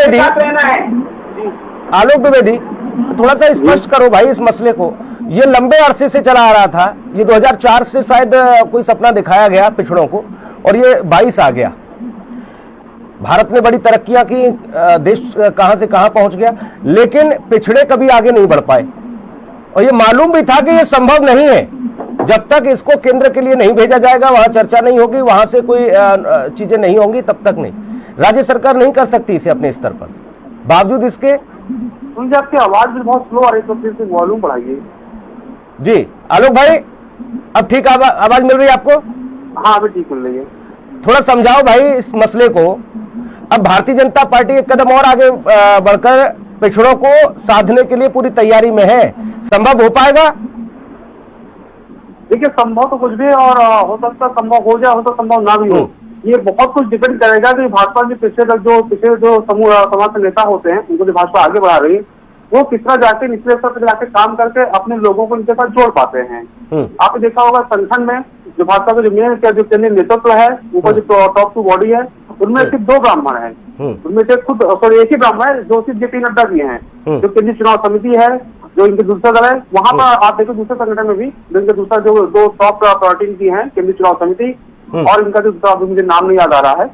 द्विवेदी, आलोक द्विवेदी, थोड़ा सा स्पष्ट करो भाई इस मसले को। ये लंबे अरसे से चला आ रहा था, ये 2004 से शायद कोई सपना दिखाया गया पिछड़ों को, और ये 22 आ गया। भारत ने बड़ी तरक्कियां की, देश कहां से कहां पहुंच गया, लेकिन पिछड़े कभी आगे नहीं बढ़ पाए। और ये मालूम भी था कि ये संभव नहीं है, जब तक इसको केंद्र के लिए नहीं भेजा जाएगा, वहां चर्चा नहीं होगी, वहां से कोई चीजें नहीं होंगी, तब तक नहीं। राज्य सरकार नहीं कर सकती इसे अपने स्तर पर। बावजूद इसके मुझे आपकी आवाज भी बहुत स्लो आ रही है, तो फिर से वॉल्यूम बढ़ाइए। जी आलोक भाई, अब ठीक आवाज मिल रही है आपको? हाँ अभी ठीक मिल रही है। थोड़ा समझाओ भाई इस मसले को। अब भारतीय जनता पार्टी एक कदम और आगे बढ़कर पिछड़ों को साधने के लिए पूरी तैयारी में है, संभव हो पाएगा? देखिए संभव तो कुछ भी, और हो सकता संभव हो जाए, हो सकता संभव ना भी हो। ये बहुत कुछ डिपेंड करेगा कि भाजपा के पिछले जो समूह समाज के नेता होते हैं, उनको जो भाजपा आगे बढ़ा रही है, वो किस तरह जाके निचले स्तर पर जाके काम करके अपने लोगों को इनके साथ जोड़ पाते हैं। आपने देखा होगा संगठन में जो भाजपा का जो मेन जो केंद्रीय नेतृत्व है, ऊपर जो टॉप टू बॉडी है, उनमें सिर्फ 2 ब्राह्मण है। उनमें से खुद एक ही ब्राह्मण है जो सिर्फ जेपी नड्डा भी है। जो केंद्रीय चुनाव समिति है, जो इनके दूसरा दल है, वहां पर आप देखो दूसरे संगठन में भी इनके दूसरा जो 2 टॉप प्रायोरिटी की है, केंद्रीय चुनाव समिति और इनका जो दूसरा मुझे नाम नहीं याद आ रहा है,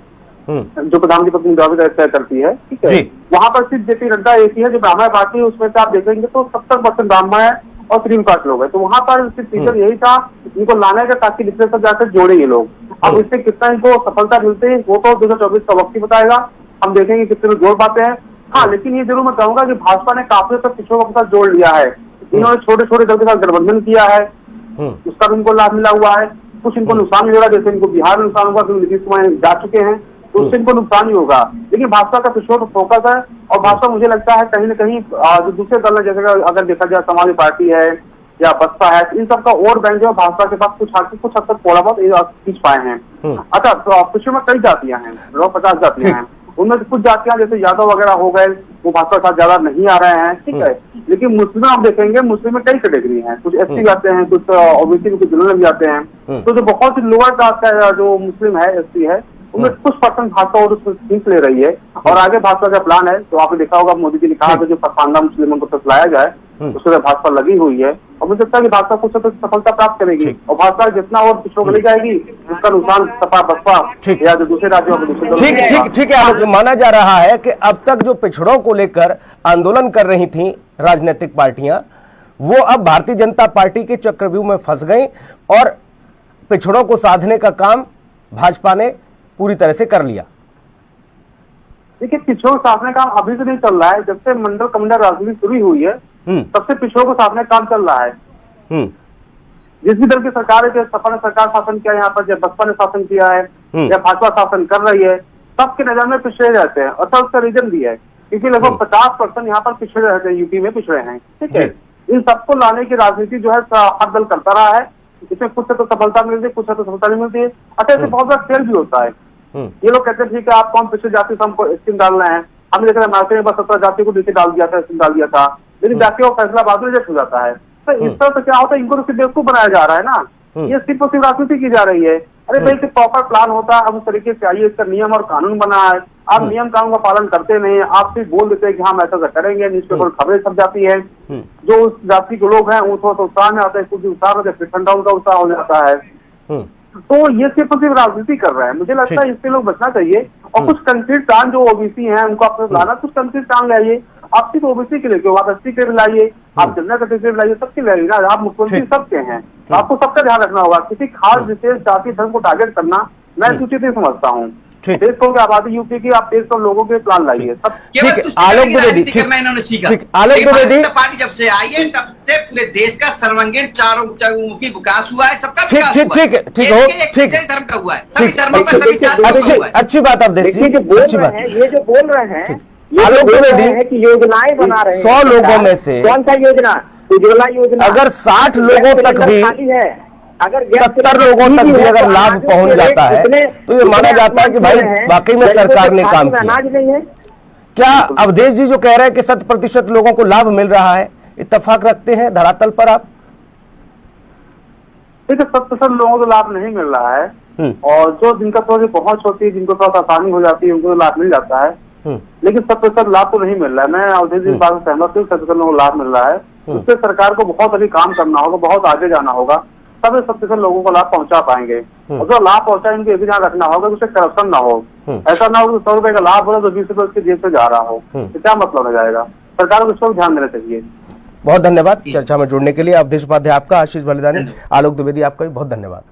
जो प्रधानमंत्री पत्नी तय करती है, ठीक है। वहां पर सिर्फ जेपी नड्डा एक ही है जो ब्राह्मण पार्टी है, उसमें से आप देखेंगे तो 70% ब्राह्मण है और 3 कास्ट लोग है। तो वहां पर सिर्फ टीचर यही था इनको लाने का, ताकि निचले सब जाकर जोड़े ये लोग। अब इससे कितना इनको सफलता मिलती है वो तो 2024 का वक्त ही बताएगा, हम देखेंगे कितने लोग जोड़ पाते हैं। हाँ लेकिन ये जरूर मैं कहूंगा कि भाजपा ने काफी तक पिछड़ों के साथ जोड़ लिया है। इन्होंने छोटे छोटे दल के साथ गठबंधन किया है, उसका भी इनको लाभ मिला हुआ है। कुछ इनको नुकसान भी हो रहा है, जैसे इनको बिहार में नुकसान हुआ, क्योंकि नीतीश कुमार जा चुके हैं, तो उससे इनको नुकसान ही होगा। लेकिन भाजपा का पिछड़ों पर फोकस है, और भाजपा मुझे लगता है कहीं न कहीं जो दूसरे दल है, जैसे अगर देखा जाए समाजवादी पार्टी है या बसपा है, इन सबका वोट बैंक जो भाजपा के पास कुछ हद तक थोड़ा बहुत खींच पाए हैं। अच्छा, तो पिछड़े में कई जातियां हैं, 50 जातियां हैं, उनमें कुछ जातियां जैसे यादव वगैरह हो गए, वो भाजपा के साथ ज्यादा नहीं आ रहे हैं, ठीक है। लेकिन मुस्लिम आप देखेंगे, मुस्लिम में कई कैटेगरी हैं, कुछ एससी जाते हैं, कुछ ओबीसी में, कुछ जनरल में जाते हैं। तो जो बहुत ही लोअर कास्ट का जो मुस्लिम है, एससी है, उनमें कुछ परसेंट भाजपा और उसमें खींच ले रही है। और आगे भाजपा का प्लान है, तो आपने देखा होगा मोदी जी ने कहा कि जो पसमानदा मुस्लिमों को फैलाया जाए, उससे भाजपा लगी हुई है। और मुझे लगता है कि भाजपा कुछ सफलता प्राप्त करेगी, और भाजपा जितना और पिछड़ों को ले जाएगी, उसका नुकसान सपा बसपा या जो दूसरे राज्यों में ठीक है। माना जा रहा है कि अब तक जो पिछड़ों को लेकर आंदोलन कर रही थी राजनीतिक पार्टियां, वो अब भारतीय जनता पार्टी के चक्रव्यूह में फंस गई, और पिछड़ों को साधने का काम भाजपा ने पूरी तरह से कर लिया। देखिए पिछड़ों को साधने का काम अभी से नहीं चल रहा है, जब से मंडल कमंडल राजनीति शुरू हुई है, तब से पिछड़ों को साधने का काम चल रहा है। जिस भी दल की सरकार है, सपा ने सरकार शासन किया यहाँ पर, जब बसपा ने शासन किया है या भाजपा शासन कर रही है, सबके नजर में पिछड़े रहते हैं। और उसका रीजन भी है, क्योंकि लगभग 50% यहाँ पर पिछड़े रहते हैं, यूपी में पिछड़े हैं, ठीक है। इन सबको लाने की राजनीति जो है हर दल करता रहा है। इसमें कुछ से तो सफलता मिलती है, कुछ से तो सफलता नहीं मिलती है। अच्छा, इससे बहुत बड़ा खेल भी होता है। ये लोग कहते हैं ठीक है, आप कौन पिछड़ी जाति से हमको स्कीम डाल रहे हैं, हमने देखा मार्केट में बस 17 जाति को नीचे डाल दिया था, स्कीम डाल दिया था, लेकिन जाके वो फैसला बाद में रिजेक्ट हो जाता है। तो इस तरह से क्या होता है, इनको तो सिर्फ बेवकूफ बनाया जा रहा है ना, ये सिर्फ और सिर्फ राजनीति की जा रही है। अरे भाई, प्रॉपर प्लान होता है, अब उस तरीके से चाहिए, इसका नियम और कानून बना है, आप नियम कानून का पालन करते नहीं, आप सिर्फ बोल देते हैं कि हम ऐसा करेंगे, न्यूज़पेपर खबरें छप जाती है, जो उस जाति के लोग हैं वो थोड़ा उत्साह में आते हैं, कुछ उत्साह होता है, फिर ठंडा उनका उत्साह हो जाता है। तो ये सिर्फ और सिर्फ राजनीति कर रहे हैं। मुझे लगता है इससे लोग बचना चाहिए, और कुछ कंक्रीट प्लान जो ओबीसी हैं उनको अपने लाना, कुछ कंक्रीट प्लान लाइए। आप सिर्फ ओबीसी के लिए, आप एससी के लिए लाइए, आप जनरल कैटेगरी लाइए, सबके लाइए ना, आप मुख्यमंत्री सबके हैं, आपको सबका ध्यान रखना होगा। किसी खास विशेष जाति धर्म को टारगेट करना मैं उचित नहीं समझता हूँ। देश को आबादी यूपी की, आप 100 लोगों के प्लान लाइए। आलोक द्विवेदी, पार्टी जब से आई है तब से पूरे देश का सर्वांगीण चारों मुखी विकास हुआ है, सबका विकास हुआ है, ठीक धर्म का हुआ है, सभी धर्मों का, सभी जातियों का हुआ है। अच्छी बात आप देखिए, ये जो बोल रहे हैं आलोक द्विवेदी की योजनाएं बना रहे हैं, 100 लोगों में से कौन सा योजना, उज्ज्वला योजना, अगर 60 लोगों तक भी, अगर 70 लोगों तक भी अगर लाभ पहुंच जाता है, तो ये माना जाता है कि भाई वाकई में सरकार ने काम किया। अनाज नहीं है क्या अवधेश जी जो कह रहे हैं कि 100% लोगों को लाभ मिल रहा है, इत्तेफाक रखते हैं धरातल पर आप? देखिए 100% लोगों को लाभ नहीं मिल रहा है, और जो जिनका थोड़ी पहुंच होती है, जिनको थोड़ा आसानी हो जाती है, उनको लाभ मिल जाता है। लेकिन 100% लाभ तो नहीं मिल रहा है। मैं अवधेश जी बात से सहमत हूँ, 100% लोगों को लाभ मिल रहा है। उससे सरकार को बहुत अधिक काम करना होगा, बहुत आगे जाना होगा, तब 100% लोगों को लाभ पहुंचा पाएंगे। और जो लाभ पहुंचा इनको ये भी ध्यान रखना होगा कि उससे करप्शन ना हो। ऐसा ना हो कि 100 रुपए का लाभ हो रहा तो 20 रुपए उसके जेब से जा रहा हो, तो क्या मतलब हो जाएगा। सरकार को इस पर ध्यान देना चाहिए। बहुत धन्यवाद चर्चा में जुड़ने के लिए। अवधेश उपाध्याय आपका, आशीष बलिदानी, आलोक द्विवेदी आपका भी बहुत धन्यवाद।